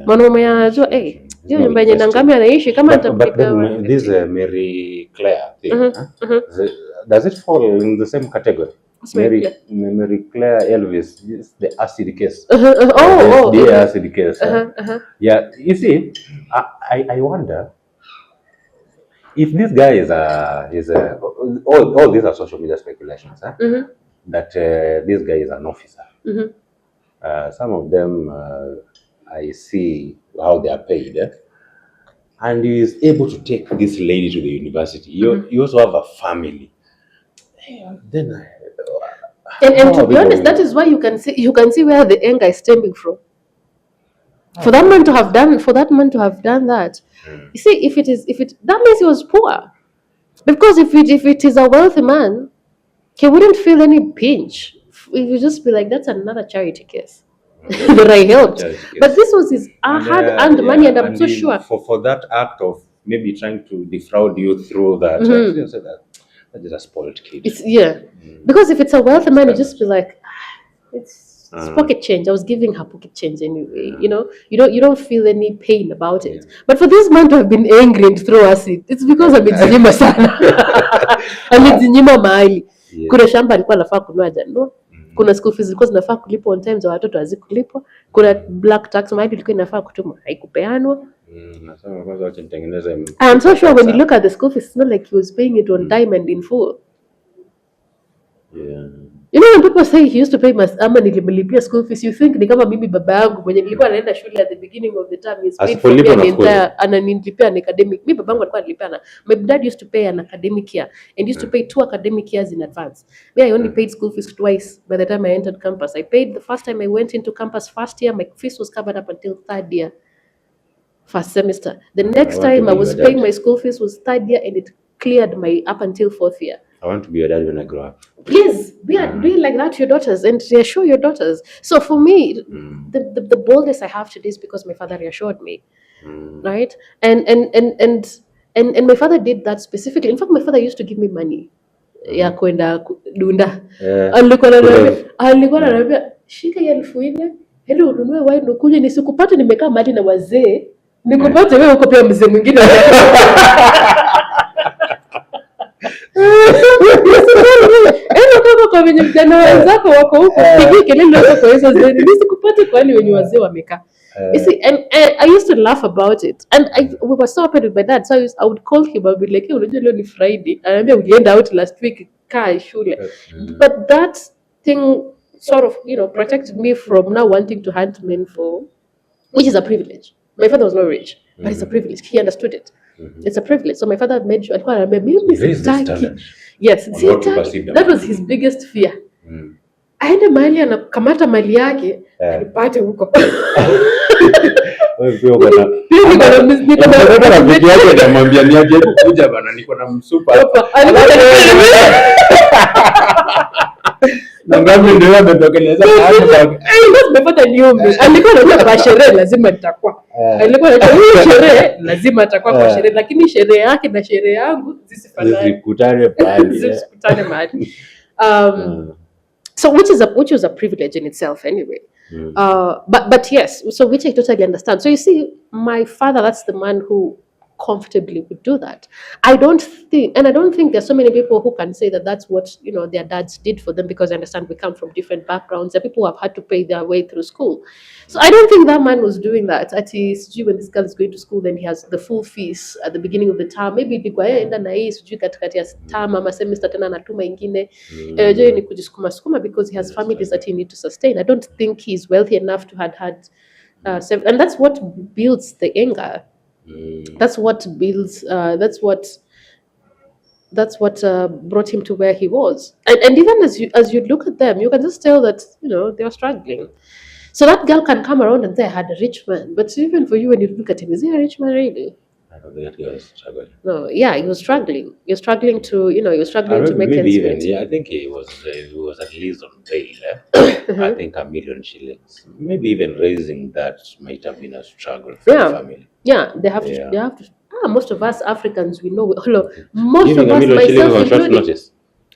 Mwanaume anajua hiyo nyumba yenye Nangami anaishi kama nitakulipa. This Mary Claire thing. Does it fall in the same category? Mary Claire Elvis, the acid case. The acid case. Yeah, you see, I wonder if this guy is all these are social media speculations, that this guy is an officer. Some of them I see how they are paid, and he is able to take this lady to the university. You also have a family. Then and to be honest, that is why you can see where the anger is stemming from. For that man to have done that, you see, that means he was poor. Because if it is a wealthy man, he wouldn't feel any pinch. He would just be like, that's another charity case that I helped. But this was his hard-earned money, and I'm so sure for that act of maybe trying to defraud you through that. That is a spoiled kid. Because if it's a wealthy man, you just be like, it's pocket change. I was giving her pocket change anyway. You know, you don't feel any pain about it. But for this man to have been angry and throw acid, it's because amejinyima sana. Amejinyima mahali. Kuna shamba alikuwa anafaa kununua jana. Kuna school fees zilikuwa zinafaa kulipwa on time za watoto hazikulipwa. Kuna black tax mahali ilikuwa inafaa kutumwa haikupeanwa. I'm so sure when you look at the school fees, it's not like he was paying it on time and in full. You know, when people say he used to pay ama nilimlipia school fees, you think ni kama mimi baba yangu mwenye nilikuwa naenda shule at the beginning of the term is paid for me ananilipia an academic. Mimi baba yangu alikuwa anilipia my dad used to pay an academic year and used to pay 2 academic years in advance. Me, I only paid school fees twice by the time I entered campus. I paid the first time I went into campus first year, my fees was covered up until third year, first semester. The next time I was paying my school fees was third year and it cleared my up until fourth year. I want to be your dad when I grow up. Please, be like that to your daughters and reassure your daughters. So for me, the boldness I have today is because my father reassured me, right? And my father did that specifically. In fact, my father used to give me money. Ya kwenda dunda. Alikuwa ananiambia shika ya 1000, hadi ununue wine ukuje nisikupate nimekaa mahali na wazee. Nikupate wewe uko pia mzee mwingine. Kama kwa wenye vijana wenzako wako huko pigie kelele huko kwa hizo zeni nisikupate kwani wenye wazee wamekaa. You see, and I used to laugh about it, and we were so happy with my dad, so I would call him, I would be like, hey, unajua leo ni Friday, anaambia ulienda out last week kaa shule. But that thing sort of, protected me from now wanting to hunt men for, which is a privilege. My father was not rich, but it's a privilege. He understood it. It's a privilege. So my father made sure yes, that was his biggest fear. Aende mahali anakamata mali yake alipate huko. Nangami ndio ametokeleza hapo. Nimepata niombe. Alikuwa anajua kwa sherehe lazima nitakuwa. Alikuwa anajua sherehe lazima atakuwa kwa sherehe, lakini sherehe yake na sherehe yangu zisifanane. Zisikutane mahali. So which was a privilege in itself anyway. But yes, so which I totally understand. So you see, my father, that's the man who comfortably would do that. I don't think there's so many people who can say that that's what their dads did for them, because I understand we come from different backgrounds. There are people who have had to pay their way through school. So I don't think that man was doing that. At least when this girl is going to school, then he has the full fees at the beginning of the term. Maybe ilikuwa enda na hii sijui katikati ya term ama semester tena anatuma ingine. Ni kujisukuma because he has families that he need to sustain. I don't think he's wealthy enough to had and that's what builds the anger. That's what builds. That's what brought him to where he was. And even as you look at them, you can just tell that they were struggling. So that girl can come around and say I had a rich man, but even for you, when you look at him, is he a rich man really? I don't think he was struggling. No, yeah, he was struggling. You're struggling to, to make ends meet. Yeah, I think he was at least on bail. I think 1 million shillings. Maybe even raising that might have been a struggle for the family. Yeah, they have to. Most of us Africans, we know. Most of us, myself including.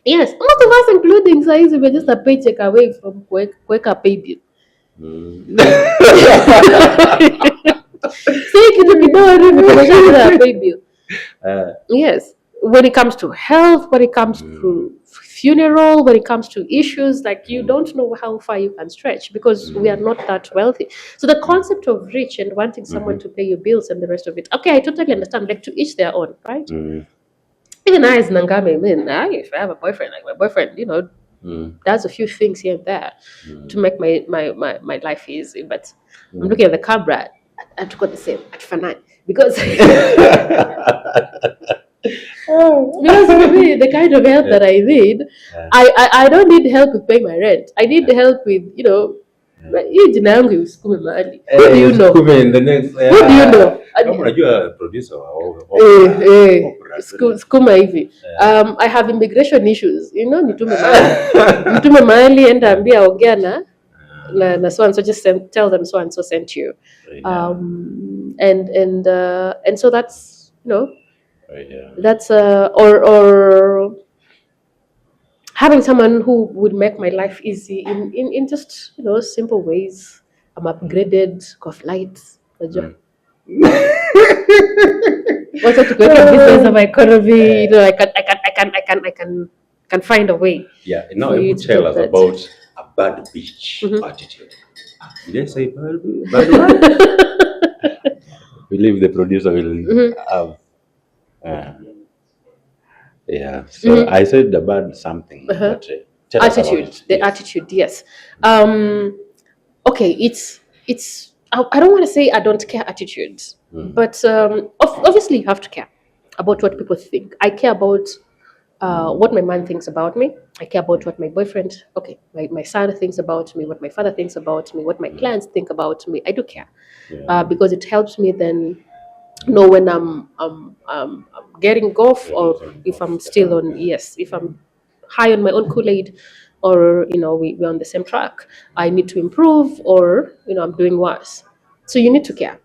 Yes, most of us, including size, we're just a paycheck away from kuweka pay bill. baby. Yes. When it comes to health, when it comes to funeral, when it comes to issues, like you don't know how far you can stretch because we are not that wealthy. So the concept of rich and wanting someone to pay your bills and the rest of it, okay, I totally understand, like to each their own, right? Even I as Nangami, if I have a boyfriend, like my boyfriend, does a few things here and there to make my life easy. But I'm looking at the camera, I took out the same at Fanan because because for me, the kind of help that I need, I don't need help with paying my rent. I need help with, hii jina yangu isikume mahali. Who do you know? Who do you know? Unajua producer Skuma hivi. I have immigration issues. Nitume mahali enda ambia ongea na so and so, just tell them so and so sent you. And so that's, that's or having someone who would make my life easy in just simple ways. I'm upgraded, got flights. What's it to create a business of my economy? I can find a way. Yeah, now you could tell us about a bad bitch attitude. Did I say bad one? I believe the producer will have. Yeah, so I said the bad something. But, attitude, attitude, yes. Okay, it's I don't want to say I don't care attitude, but obviously you have to care about what people think. I care about what my man thinks about me. I care about what my boyfriend, my son thinks about me, what my father thinks about me, what my clients think about me. I do care because it helps me then know when I'm getting off, or if I'm still on, if I'm high on my own Kool-Aid, or we're on the same track. I need to improve, or I'm doing worse. So you need to care.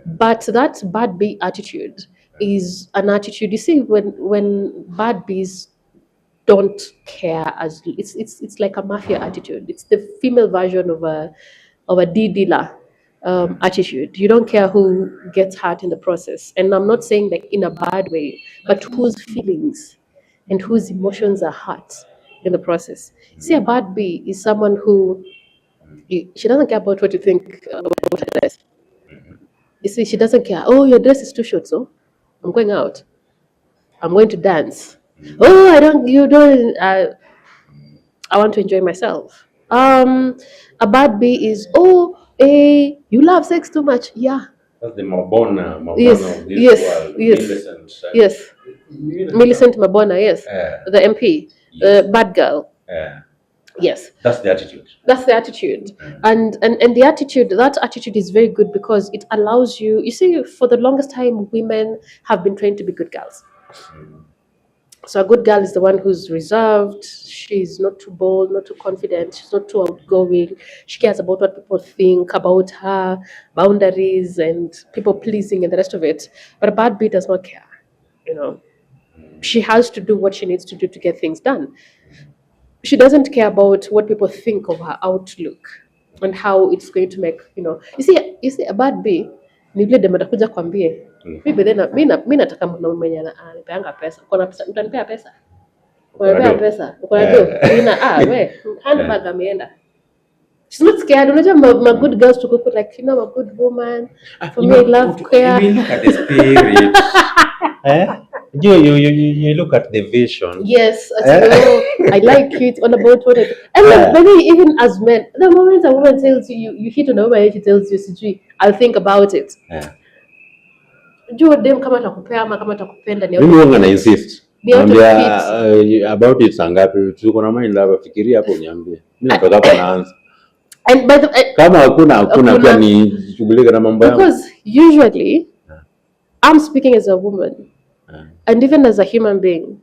But that bad bee attitude is an attitude. You see, when bad bees don't care, as it's like a mafia attitude. It's the female version of a dealer attitude. You don't care who gets hurt in the process. And I'm not saying like in a bad way, but whose feelings and whose emotions are hurt in the process. See, a bad bee is someone who she doesn't care about what you think about her dress. You see, she doesn't care. Oh, your dress is too short, so I'm going out. I'm going to dance. Oh, I want to enjoy myself. A bad bee is, you love sex too much. Yeah. That's the Mabona Yes. of this world. Yes. Millicent Mabona, yes. The MP, the bad girl. Yes. That's the attitude. That's the attitude. And the attitude, that attitude is very good because it allows you see, for the longest time, women have been trained to be good girls. So a good girl is the one who's reserved. She's not too bold, not too confident. She's not too outgoing. She cares about what people think about her, boundaries and people pleasing and the rest of it. But a bad bee does not care. She has to do what she needs to do to get things done. She doesn't care about what people think of her outlook and how it's going to make, You see a bad bee, ni vile dema takuja kwambie. Mimi nataka mwanaume mwenye anipeanga pesa. Uko na pesa? Utanipea pesa? Unanipea pesa? Uko na do? Handbag ameenda. She's not scared. Unajua my good girls to go like, I'm a good woman. For me, I love care. You look at the spirit. You look at the vision. Yes, I like it. All about what it. And maybe even as men, the moment a woman tells you hit on a woman, she tells you, I'll think about it. Dem kama takupea ama kama takupenda ni mimi wanga na insist. Niambia about it sangapi tuko na mind lava fikiria hapo niambie. Mimi natoka hapa naanza. And by the kama hakuna pia ni shughulika na mambo yangu. Because usually I'm speaking as a woman. And even as a human being,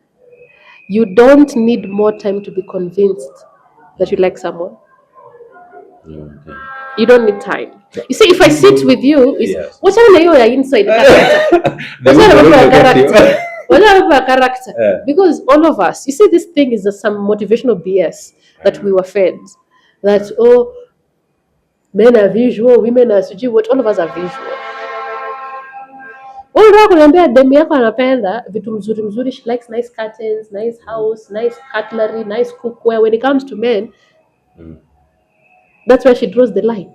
you don't need more time to be convinced that you like someone. Okay. You don't need time. You see, if I sit with you, what's your inside character? What's your character? Because all of us, you see, this thing is some motivational BS that we were fed. That, men are visual, women are suji, what all of us are visual. Unataka kuniambia demu yako anapenda vitu mzuri, she likes nice curtains, nice house, nice cutlery, nice cookware. When it comes to men, that's where she draws the line.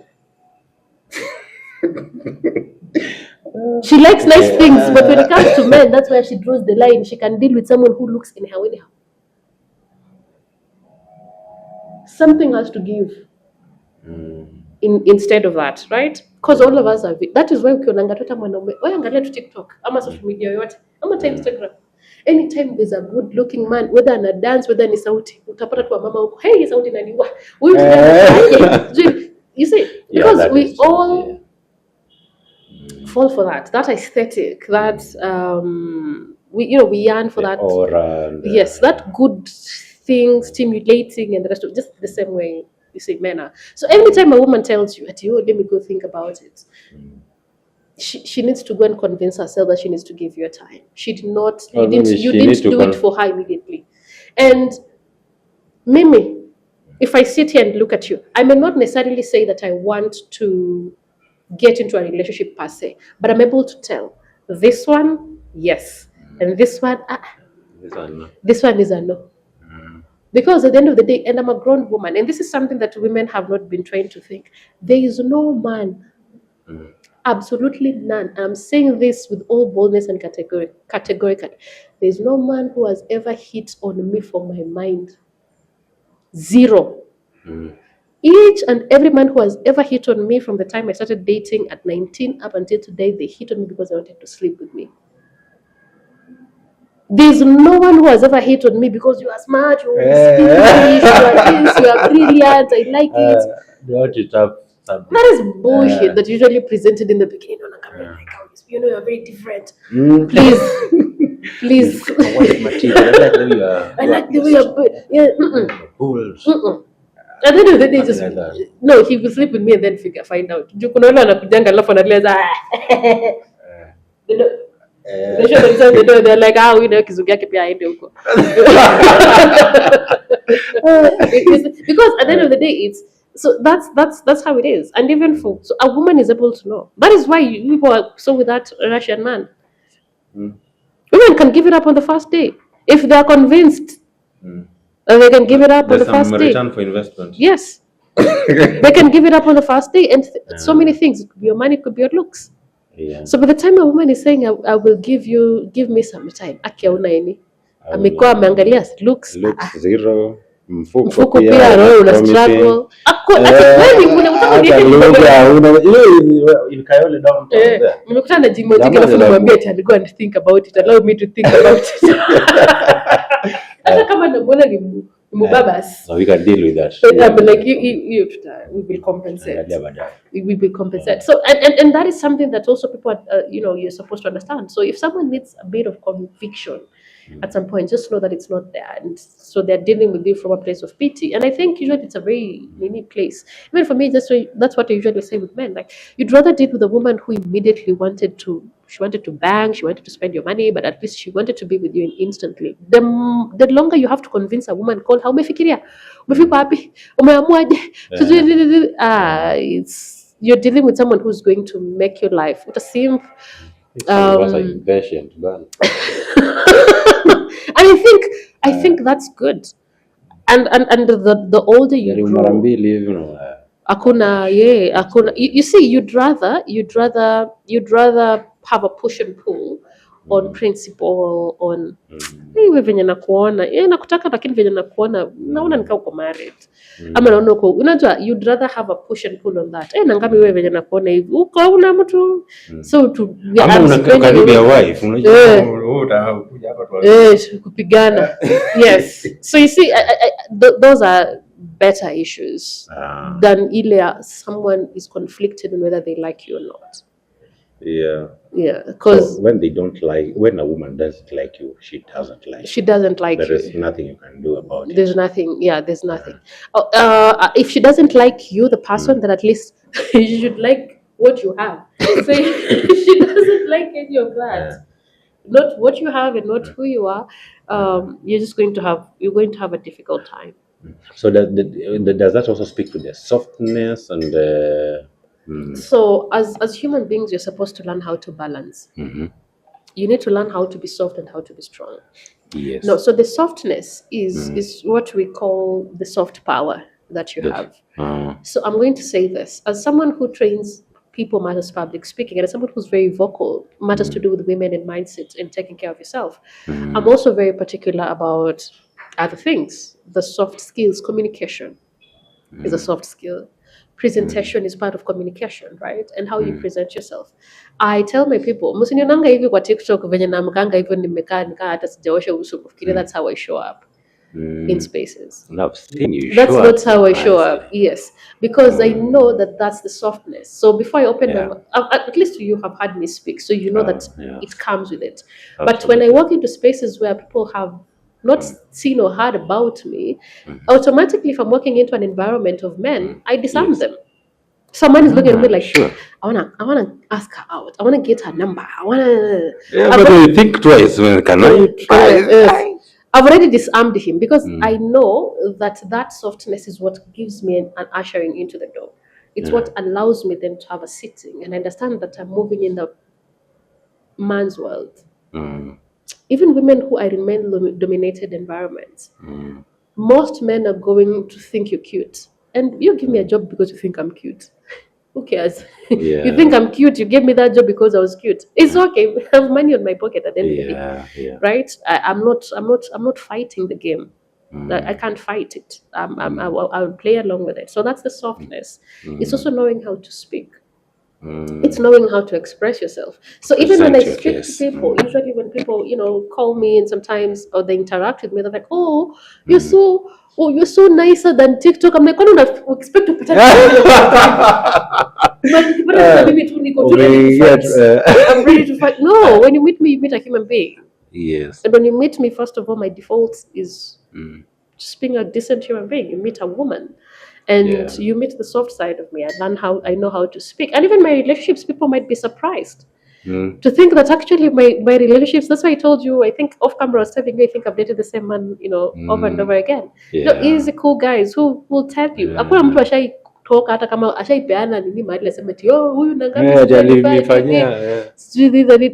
She likes nice things, but when it comes to men, that's where she draws the line. She can deal with someone who looks anyhow. Something has to give instead of that, right? Because all of us are. That is why ukionanga tu mwanaume, wewe angalia tu TikTok ama social media yote, ama Instagram. Anytime there's a good looking man, whether ana dance, whether ni sauti, utapata tu mama huko, hey, sauti nani wa. You see, because we all fall for that aesthetic, that we yearn for that aura, yes, that good thing, stimulating, and the rest of just the same way you say men are. So every time a woman tells you, let me go think about it, she needs to go and convince herself that she needs to give you a time. She did not. You didn't do it for her immediately. And Mimi, if I sit here and look at you, I may not necessarily say that I want to get into a relationship per se, but I'm able to tell this one, yes, and this one is a no. Because at the end of the day, and I'm a grown woman, and this is something that women have not been trained to think, there is no man, absolutely none. I'm saying this with all boldness and categorical. There is no man who has ever hit on me for my mind. Zero. Each and every man who has ever hit on me from the time I started dating at 19 up until today, they hit on me because they wanted to sleep with me. There's no one who has ever hit on me because you are smart, you are distinguished, you are this, you are brilliant, I like it. That is bullshit that usually presented in the beginning on a camera. You know, you're very different. Please. I like the way you're at the end of the day, just no, he will sleep with me and then find out. They're like, kizungu yake pia aende huko. Because at the end of the day, it's so that's how it is. And even so a woman is able to know. That is why people are so with that Russian man. Women can give it up on the first day if they are convinced. They can give it up on the first day. Return for investment. Yes. They can give it up on the first day, and so many things. It could be your money, it could be your looks. Yeah. So by the time a woman is saying, I will give me some time, amekuwa ameangalia looks zero, mfuko pia roho una struggle. Nimekutana na Jimo Jige na kumwambia ati go and think about it, allow me to think about it. Hata kama namuona ni mubabas. So we can deal with that. But like we will compensate. We will compensate. So and that is something that also people you're supposed to understand. So if someone needs a bit of conviction at some point, just know that it's not there, and so they're dealing with you from a place of pity. And I think usually it's a very unique place. Even for me, that's what I usually say with men. Like, you'd rather deal with a woman who immediately wanted to bang, she wanted to spend your money, but at least she wanted to be with you instantly. The longer you have to convince a woman, call how umefikiria, umefika wapi, umeamuaje, it's you're dealing with someone who's going to make your life. It seems I think that's good, and the older you grow, akuna. You see, you'd rather have a push and pull on principle, on wewe venye nakuona nakutaka, lakini venye nakuona naona nikaa uko married ama naona uko, unajua, you'd rather have a push and pull on that. Nangami wewe venye nakuona hivi uko una mtu, so to karibu ya wife, unajua utakuja hapa kupigana. Yes, so you see, those are better issues than ile someone is conflicted on whether they like you or not. Yeah, because when a woman doesn't like you, she doesn't like you. There is nothing you can do about it. There's nothing. If she doesn't like you, the person, then at least you should like what you have. So if she doesn't like any of that, not what you have and not who you are, you're going to have a difficult time. So does that also speak to the softness and So as human beings, you're supposed to learn how to balance. You need to learn how to be soft and how to be strong. Yes. No, so the softness is what we call the soft power that you have. So I'm going to say this as someone who trains people matters public speaking, and as someone who's very vocal, matters to do with women and mindset and taking care of yourself. I'm also very particular about other things. The soft skills, communication is a soft skill. Presentation is part of communication, right? And how you present yourself. I tell my people, msinionanga hivi kwa TikTok venye namkanga hivyo nimekaa nikaa hata sijaosha uso kufikiria that's how I show up in spaces. That's how I show up. Yes, because I know that that's the softness. So before I open my mouth, at least you have had me speak, so you know that it comes with it. But when I walk into spaces where people have not seen or heard about me, automatically if I'm walking into an environment of men, I disarm them. Someone is looking at me like, I wanna ask her out. I wanna get her number. But you think twice. Can I try? I've already disarmed him because I know that softness is what gives me an ushering into the door. It's what allows me then to have a sitting and understand that I'm moving in the man's world. Even women who are in male-dominated environments, most men are going to think you're cute. And you give me a job because you think I'm cute. Who cares? You think I'm cute, you gave me that job because I was cute. It's okay. I have money on my pocket at the end of the day. Right? I'm not fighting the game. I can't fight it. I'll play along with it. So that's the softness. It's also knowing how to speak. It's knowing how to express yourself. So even when I speak to people, usually when people, call me and sometimes or they interact with me, they're like, "Oh, you're so nicer than TikTok." I'm like, "I don't expect to put I'm ready to fight. No, when you meet me, you meet a human being. Yes. And when you meet me, first of all, my default is just being a decent human being. You meet a woman. And you meet the soft side of me. I know how to speak. And even my relationships, people might be surprised to think that actually my relationships, that's why I told you, I think off camera I was telling you, I think I've dated the same man, over and over again. He's a cool guys who will tell you. Hakuna mtu ashai toka hata kama ashaipeana nini mahali aseme ati huyu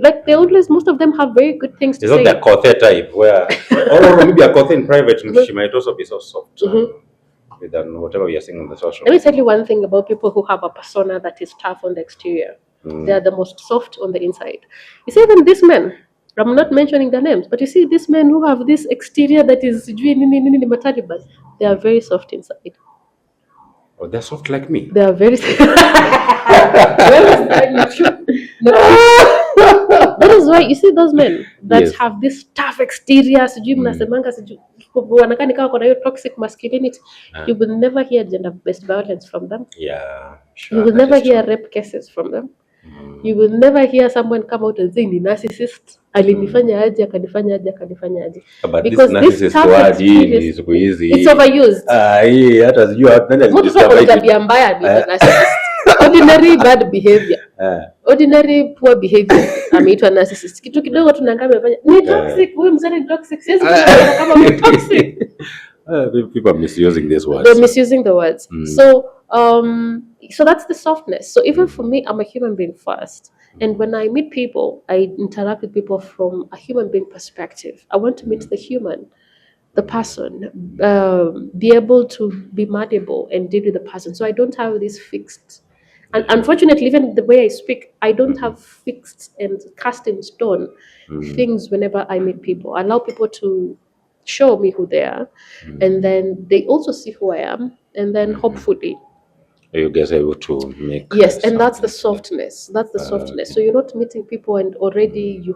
like they always, most of them have very good things to say. It's not the Kothe type where or maybe a Kothe in private she might also be so soft. Than whatever we are seeing on the social. Let me tell you one thing about people who have a persona that is tough on the exterior. They are the most soft on the inside. You see, even these men, I'm not mentioning their names, but you see these men who have this exterior that is they are very soft inside. Oh, they're soft like me. They are very That is why you see those men that have this tough exterior, toxic masculinity. You will never hear gender-based violence from them. Yeah, sure. You will never hear rape cases from them. You will never hear someone come out and say ni narcissist. Alinifanya aje, akanifanya aje, akanifanya aje. Because this tough experience, it's overused. Hata sijua nani alisema tabia mbaya ni narcissist. Ordinary bad behavior. Ordinary poor behavior. Ameitwa narcissist. Kitu kidogo tunangaa amefanya ni toxic. Huyu mzee ni toxic. Siwezi kusema kama ni toxic. People are misusing these words. They're misusing the words. So that's the softness. So even for me, I'm a human being first. And when I meet people, I interact with people from a human being perspective. I want to meet the human, the person, be able to be malleable and deal with the person. So I don't have this fixed. And unfortunately, even the way I speak, I don't have fixed and cast in stone things whenever I meet people. I allow people to show me who they are, and then they also see who I am, and then hopefully you guys are able to make and that's the softness. That's the softness. So you're not meeting people and already you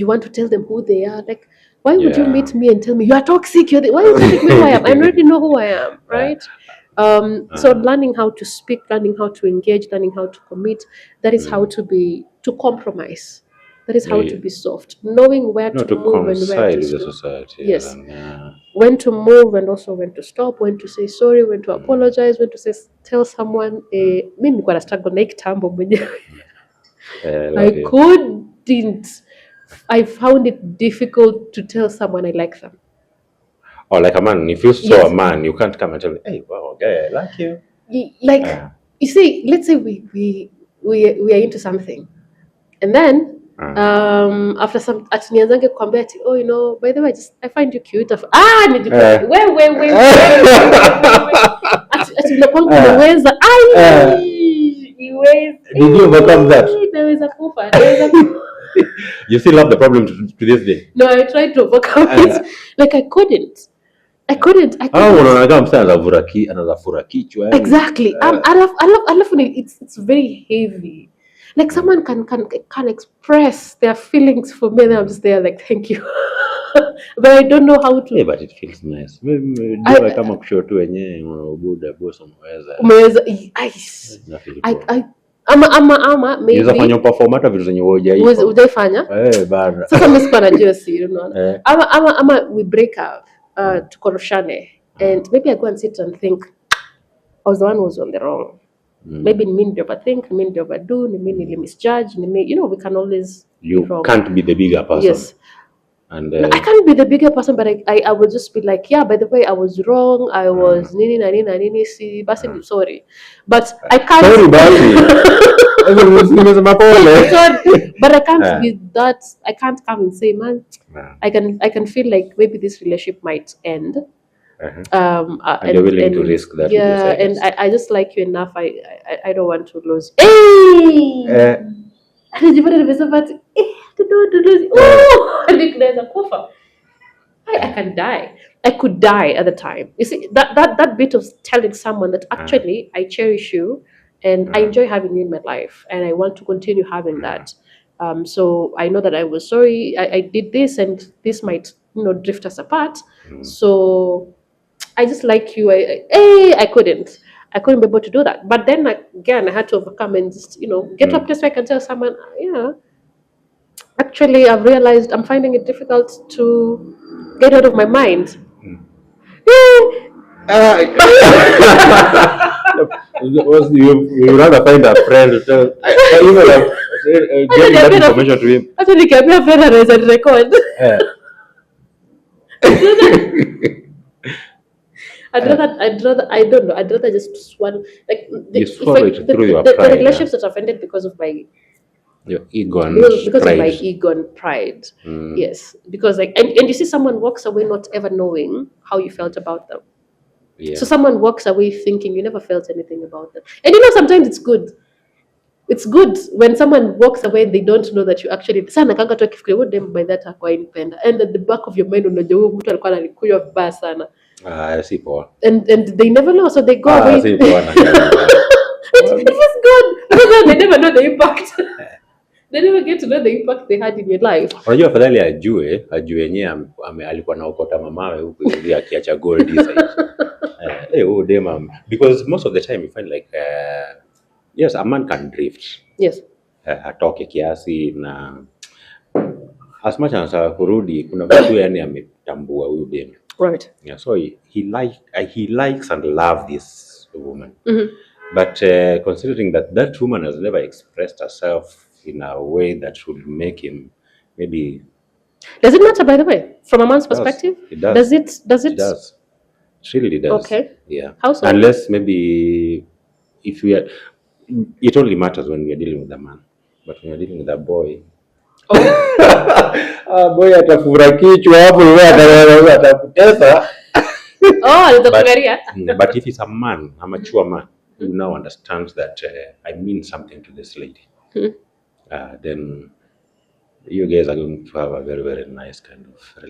want to tell them who they are. Like, why would you meet me and tell me you are toxic? Why would you tell me who I am? I already know who I am, right? So learning how to speak, learning how to engage, learning how to commit, that is how to compromise. That is how to be soft. Knowing where to move and where to stop. Society. Yes. When to move and also when to stop, when to say sorry, when to apologize, when to tell someone, mimi nilikuwa na struggle na kitambo mwenyewe. I couldn't. I found it difficult to tell someone I like them. Or like a man, if you saw a man, you can't come and tell me, "Hey, wow, guy, I like you." You see, let's say we are into something, and then After some atinianzange kukwambia ati oh, you know, by the way, I find you cute. Wait. Ati unakwanga unaweza. Did you overcome that? Naweza kufa. You still have the problem to this day? No, I tried to overcome it. Like I couldn't. Unaona msana anafura kichwa. Exactly. I love when it's very heavy. Like someone can express their feelings for me, and I'm just there like thank you. But I don't know how to. Yeah, but it feels nice. Ndio kama kushoto wenyewe unabuda boss umeweza. Ama maybe unaweza fanya perform hata vitu zenye hujaifanya. Bana. Sasa mimi sipa najua si unaona. Ama we break up tukoroshane and maybe I go and sit and think I was the one who was on the wrong. Maybe ni mimi ndio overthink, ni mimi ndio overdo, ni mimi misjudge, ni mimi, you know, we can always you can't be the bigger person. Yes. And no, I can't be the bigger person, but I will just be like, yeah, by the way, I was wrong. I was nini si basi sorry, but I can't. Sorry, basi. Sorry, but I can't be that. I can't come and say, man, I can feel like maybe this relationship might end. And you're willing to risk that. Yeah, and I just like you enough. I don't want to lose. Hey. I can die. I could die at the time. You see, that bit of telling someone that actually I cherish you and I enjoy having you in my life and I want to continue having that. So I know that I was sorry. I did this and this might, you know, drift us apart. So I just like you. I couldn't be able to do that. But then again, I had to overcome and just, you know, get to a place where I can tell someone, yeah, actually I've realized I'm finding it difficult to get out of my mind. You rather find a friend to tell, give that information to him. Actually, can be a friend and record. I'd rather just swallow. Like the relationships that have ended because of your ego and because pride. of my ego and pride. Yes, because like and you see someone walks away not ever knowing how you felt about them. Yeah. So someone walks away thinking you never felt anything about them. And you know, sometimes it's good. It's good when someone walks away and they don't know that you actually sana kanga tu akifikiria them by that akwa inipenda, and at the back of your mind unajua huyu mtu alikuwa analikunywa vibaya sana. Si poa. And they never know, so they go away. Si poa na. It was good because they never know the impact. They never get to know the impact they had in your life. Unajua afadhali ajue yenyewe alikuwa naokota mamawe huko hivi akiacha gold hizi. Because most of the time you find like yes, a man can drift. Yes. Atoke kiasi na as much as kurudi kuna watu yani ametambua huyu dem. Right. Yeah, so he likes and loves this woman. But considering that woman has never expressed herself in a way that should make him maybe. Does it matter, by the way, from a man's perspective? It does. Does it? It does. It really does. Okay. Yeah. How so? Unless maybe if we are, it only matters when we are dealing with a man, but when we are dealing with a boy. Boy atafura kichwa hapo wewe atakutesa. But if it's a man, a mature man who now understands that I mean something to this lady, then you guys are going to have a very, very nice kind of relationship.